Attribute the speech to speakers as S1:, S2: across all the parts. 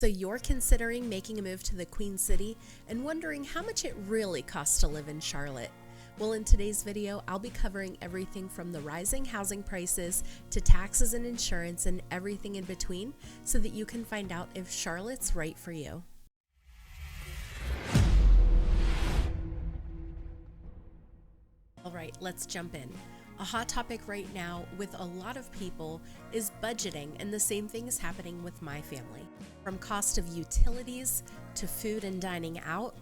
S1: So you're considering making a move to the Queen City and wondering how much it really costs to live in Charlotte. Well, in today's video, I'll be covering everything from the rising housing prices to taxes and insurance and everything in between so that you can find out if Charlotte's right for you. All right, let's jump in. A hot topic right now with a lot of people is budgeting, and the same thing is happening with my family. From cost of utilities to food and dining out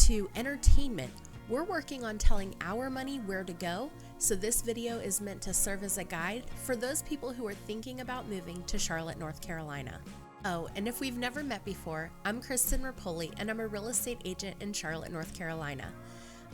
S1: to entertainment, we're working on telling our money where to go, so this video is meant to serve as a guide for those people who are thinking about moving to Charlotte, North Carolina. Oh, and if we've never met before, I'm Kristen Ripoli, and I'm a real estate agent in Charlotte, North Carolina.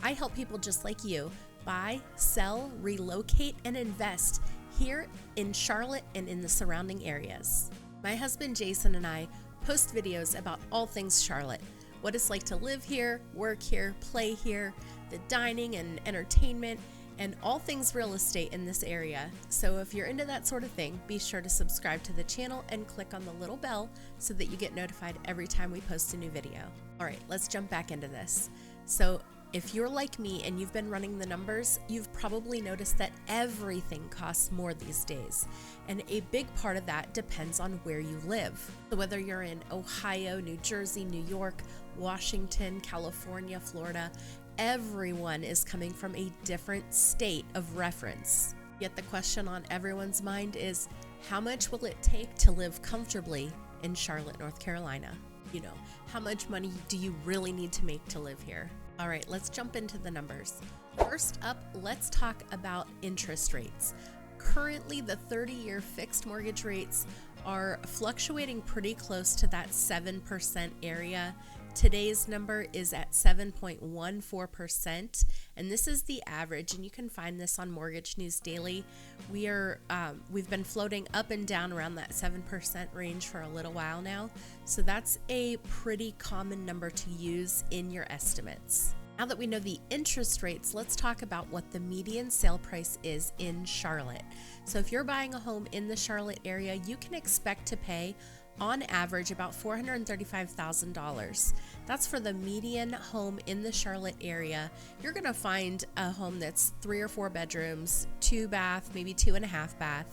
S1: I help people just like you buy, sell, relocate, and invest here in Charlotte and in the surrounding areas. My husband Jason and I post videos about all things Charlotte, what it's like to live here, work here, play here, the dining and entertainment, and all things real estate in this area. So if you're into that sort of thing, be sure to subscribe to the channel and click on the little bell so that you get notified every time we post a new video. All right, let's jump back into this. So if you're like me and you've been running the numbers, you've probably noticed that everything costs more these days. And a big part of that depends on where you live. So whether you're in Ohio, New Jersey, New York, Washington, California, Florida, everyone is coming from a different state of reference. Yet the question on everyone's mind is, how much will it take to live comfortably in Charlotte, North Carolina? You know, how much money do you really need to make to live here? All right, let's jump into the numbers. First up, let's talk about interest rates. Currently, the 30-year fixed mortgage rates are fluctuating pretty close to that 7% area. Today's number is at 7.14%, and this is the average, and you can find this on Mortgage News Daily. We've been floating up and down around that 7% range for a little while now, so that's a pretty common number to use in your estimates. Now that we know the interest rates, let's talk about what the median sale price is in Charlotte. So if you're buying a home in the Charlotte area, you can expect to pay on average about $435,000. That's for the median home in the Charlotte area. You're going to find a home that's 3 or 4 bedrooms, 2 bath, maybe 2.5 bath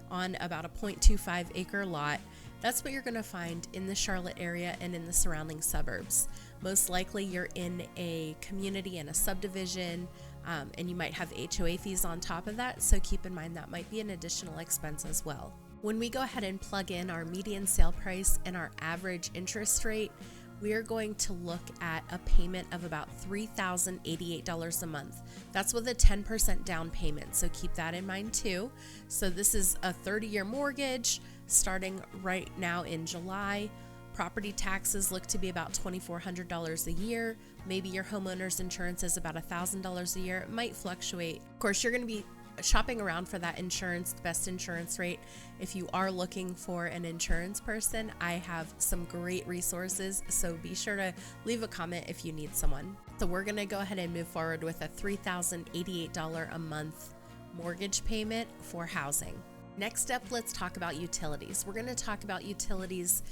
S1: on about a 0.25 acre lot. That's what you're going to find in the Charlotte area and in the surrounding suburbs. Most likely you're in a community and a subdivision, and you might have HOA fees on top of that, so keep in mind that might be an additional expense as well. When we go ahead and plug in our median sale price and our average interest rate, we are going to look at a payment of about $3,088 a month. That's with a 10% down payment, so keep that in mind too. So this is a 30-year mortgage starting right now in July. Property taxes look to be about $2,400 a year. Maybe your homeowner's insurance is about $1,000 a year. It might fluctuate. Of course, you're going to be shopping around for that insurance, the best insurance rate. If you are looking for an insurance person, I have some great resources, so be sure to leave a comment if you need someone. So we're going to go ahead and move forward with a $3,088 a month mortgage payment for housing. Next up, let's talk about utilities. We're going to talk about utilities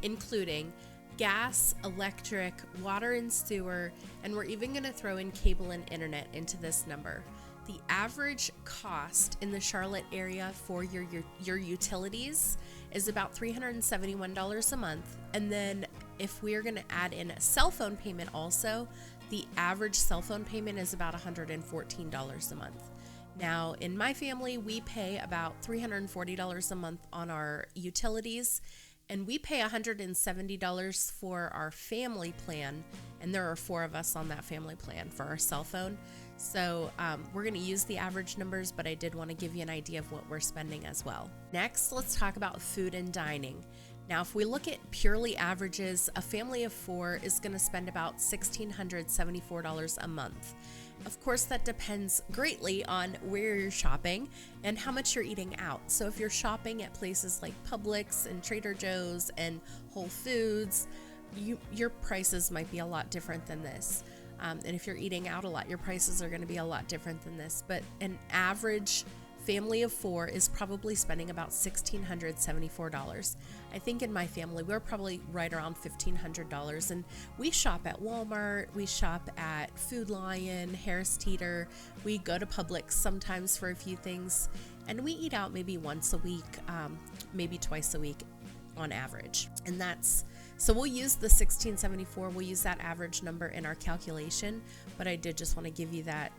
S1: including gas, electric, water and sewer, and we're even going to throw in cable and internet into this number. The average cost in the Charlotte area for your utilities is about $371 a month. And then if we're going to add in a cell phone payment also, the average cell phone payment is about $114 a month. Now, in my family, we pay about $340 a month on our utilities, and we pay $170 for our family plan, and there are 4 of us on that family plan for our cell phone. So we're going to use the average numbers, but I did want to give you an idea of what we're spending as well. Next, let's talk about food and dining. Now, if we look at purely averages, a family of 4 is going to spend about $1,674 a month. Of course, that depends greatly on where you're shopping and how much you're eating out. So if you're shopping at places like Publix and Trader Joe's and Whole Foods, your prices might be a lot different than this. And if you're eating out a lot, your prices are going to be a lot different than this. But an average family of 4 is probably spending about $1,674. I think in my family, we're probably right around $1,500. And we shop at Walmart, we shop at Food Lion, Harris Teeter, we go to Publix sometimes for a few things, and we eat out maybe once a week, maybe twice a week on average. And so we'll use the 1674, we'll use that average number in our calculation, but I did just want to give you that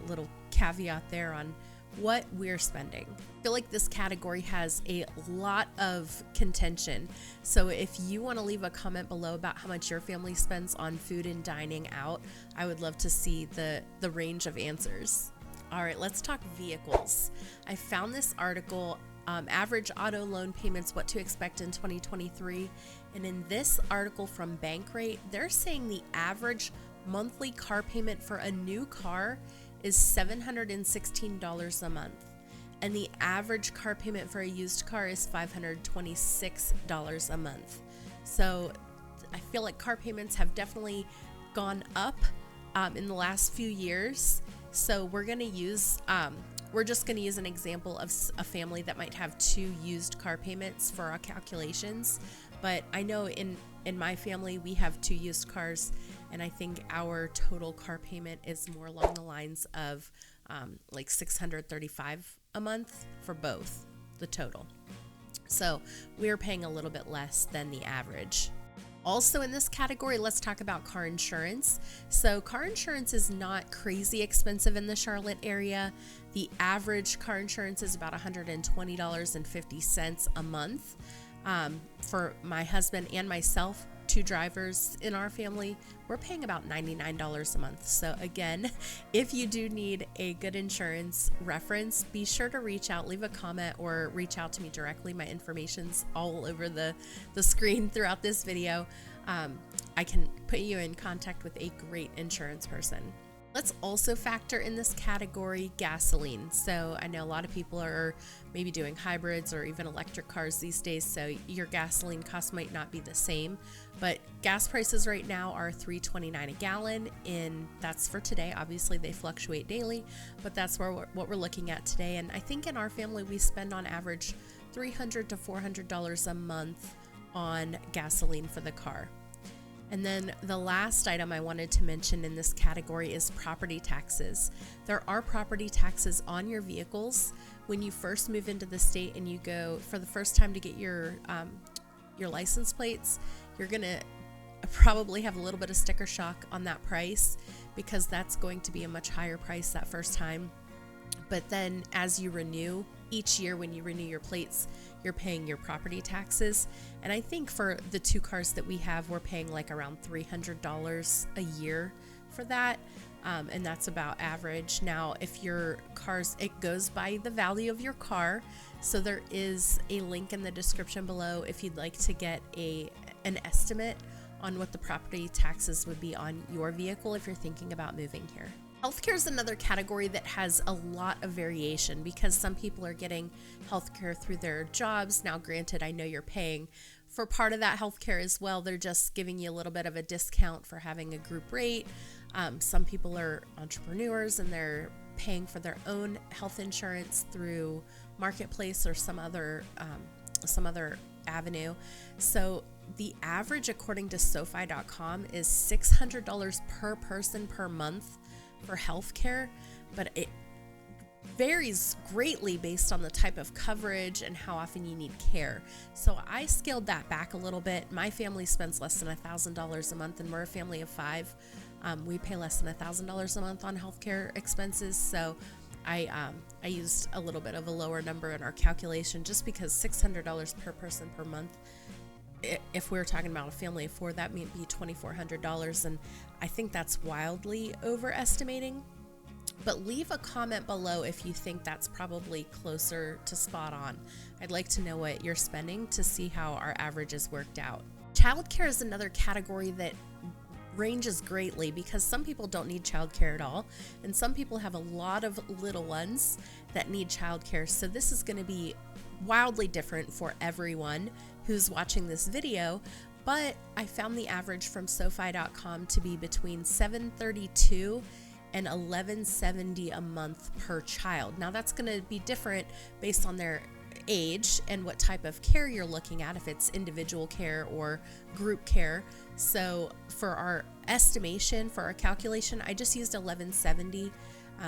S1: little caveat there on what we're spending. I feel like this category has a lot of contention. So if you want to leave a comment below about how much your family spends on food and dining out, I would love to see the range of answers. All right, let's talk vehicles. I found this article, Average Auto Loan Payments, What to Expect in 2023. And in this article from Bankrate, they're saying the average monthly car payment for a new car is $716 a month. And the average car payment for a used car is $526 a month. So I feel like car payments have definitely gone up in the last few years. So we're just going to use an example of a family that might have 2 used car payments for our calculations. But I know in my family, we have 2 used cars, and I think our total car payment is more along the lines of like $635 a month for both, the total. So we're paying a little bit less than the average. Also in this category, let's talk about car insurance. So car insurance is not crazy expensive in the Charlotte area. The average car insurance is about $120.50 a month. For my husband and myself, 2 drivers in our family, we're paying about $99 a month. So again, if you do need a good insurance reference, be sure to reach out, leave a comment, or reach out to me directly. My information's all over the screen throughout this video. I can put you in contact with a great insurance person. Let's also factor in this category gasoline. So I know a lot of people are maybe doing hybrids or even electric cars these days, so your gasoline cost might not be the same, but gas prices right now are $3.29 a gallon, and that's for today. Obviously they fluctuate daily, but that's what we're looking at today. And I think in our family we spend on average $300 to $400 a month on gasoline for the car. And then the last item I wanted to mention in this category is property taxes. There are property taxes on your vehicles. When you first move into the state and you go for the first time to get your license plates, you're gonna probably have a little bit of sticker shock on that price, because that's going to be a much higher price that first time. But then as you renew, each year when you renew your plates, you're paying your property taxes. And I think for the 2 cars that we have, we're paying like around $300 a year for that. And that's about average. Now, if your cars, it goes by the value of your car. So there is a link in the description below if you'd like to get an estimate on what the property taxes would be on your vehicle if you're thinking about moving here. Healthcare is another category that has a lot of variation, because some people are getting healthcare through their jobs. Now, granted, I know you're paying for part of that healthcare as well. They're just giving you a little bit of a discount for having a group rate. Some people are entrepreneurs and they're paying for their own health insurance through Marketplace or some other avenue. So the average, according to SoFi.com, is $600 per person per month for healthcare, but it varies greatly based on the type of coverage and how often you need care. So I scaled that back a little bit. My family spends less than $1,000 a month, and we're a family of 5. We pay less than $1,000 a month on healthcare expenses. So I used a little bit of a lower number in our calculation, just because $600 per person per month, if we're talking about a family of 4, that may be $2,400, and I think that's wildly overestimating. But leave a comment below if you think that's probably closer to spot on. I'd like to know what you're spending to see how our averages worked out. Childcare is another category that ranges greatly, because some people don't need childcare at all, and some people have a lot of little ones that need childcare. So this is going to be wildly different for everyone who's watching this video, but I found the average from SoFi.com to be between $732 and $11.70 a month per child. Now that's going to be different based on their age and what type of care you're looking at, if it's individual care or group care. So for our estimation, for our calculation, I just used $11.70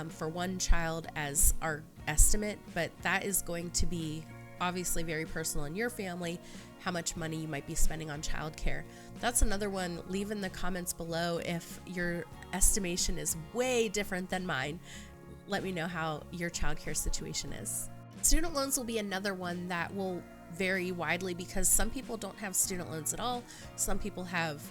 S1: for one child as our estimate, but that is going to be obviously very personal in your family, how much money you might be spending on childcare. That's another one. Leave in the comments below if your estimation is way different than mine. Let me know how your childcare situation is. Student loans will be another one that will vary widely because some people don't have student loans at all. Some people have,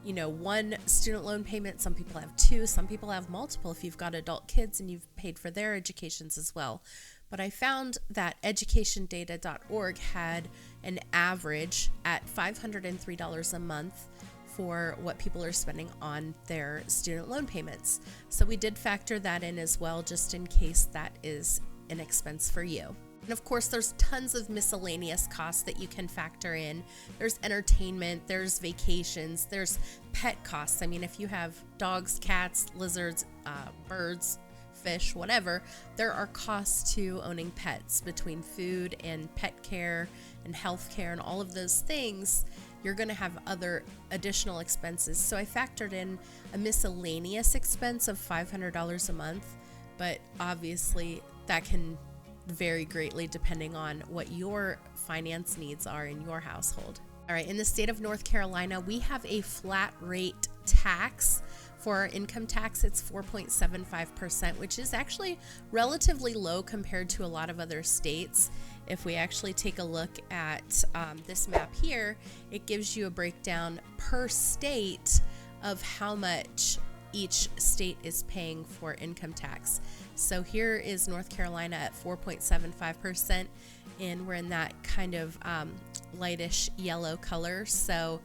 S1: one student loan payment. Some people have two. Some people have multiple if you've got adult kids and you've paid for their educations as well. But I found that educationdata.org had an average at $503 a month for what people are spending on their student loan payments. So we did factor that in as well, just in case that is an expense for you. And of course, there's tons of miscellaneous costs that you can factor in. There's entertainment, there's vacations, there's pet costs. I mean, if you have dogs, cats, lizards, birds, fish, whatever, there are costs to owning pets between food and pet care and health care and all of those things. You're going to have other additional expenses. So I factored in a miscellaneous expense of $500 a month, but obviously that can vary greatly depending on what your finance needs are in your household. All right, in the state of North Carolina, we have a flat rate tax. For our income tax, it's 4.75%, which is actually relatively low compared to a lot of other states. If we actually take a look at this map here, it gives you a breakdown per state of how much each state is paying for income tax. So here is North Carolina at 4.75%, and we're in that kind of lightish yellow color. So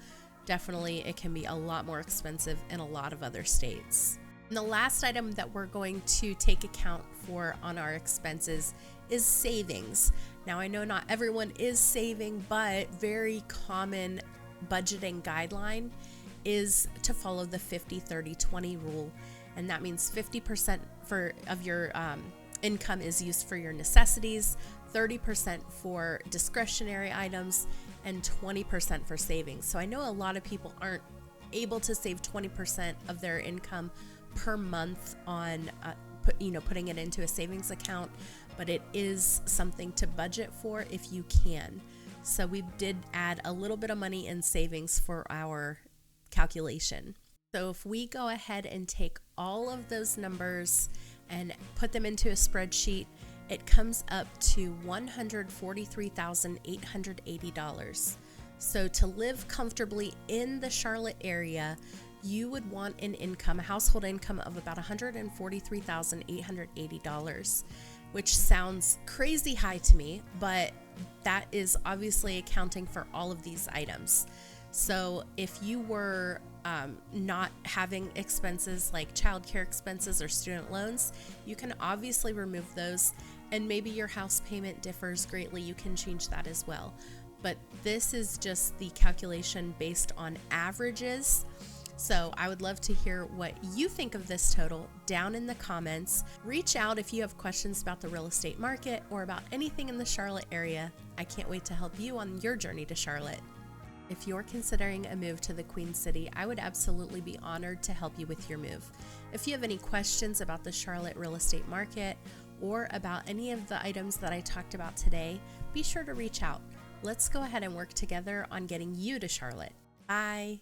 S1: definitely it can be a lot more expensive in a lot of other states. And the last item that we're going to take account for on our expenses is savings. Now, I know not everyone is saving, but very common budgeting guideline is to follow the 50-30-20 rule. And that means 50% of your income is used for your necessities, 30% for discretionary items, and 20% for savings. So I know a lot of people aren't able to save 20% of their income per month on putting it into a savings account, but it is something to budget for if you can. So we did add a little bit of money in savings for our calculation. So if we go ahead and take all of those numbers and put them into a spreadsheet, it comes up to $143,880. So to live comfortably in the Charlotte area, you would want a household income of about $143,880, which sounds crazy high to me, but that is obviously accounting for all of these items. So if you were not having expenses like childcare expenses or student loans, you can obviously remove those, and maybe your house payment differs greatly. You can change that as well. But this is just the calculation based on averages. So I would love to hear what you think of this total down in the comments. Reach out if you have questions about the real estate market or about anything in the Charlotte area. I can't wait to help you on your journey to Charlotte. If you're considering a move to the Queen City, I would absolutely be honored to help you with your move. If you have any questions about the Charlotte real estate market or about any of the items that I talked about today, be sure to reach out. Let's go ahead and work together on getting you to Charlotte. Bye.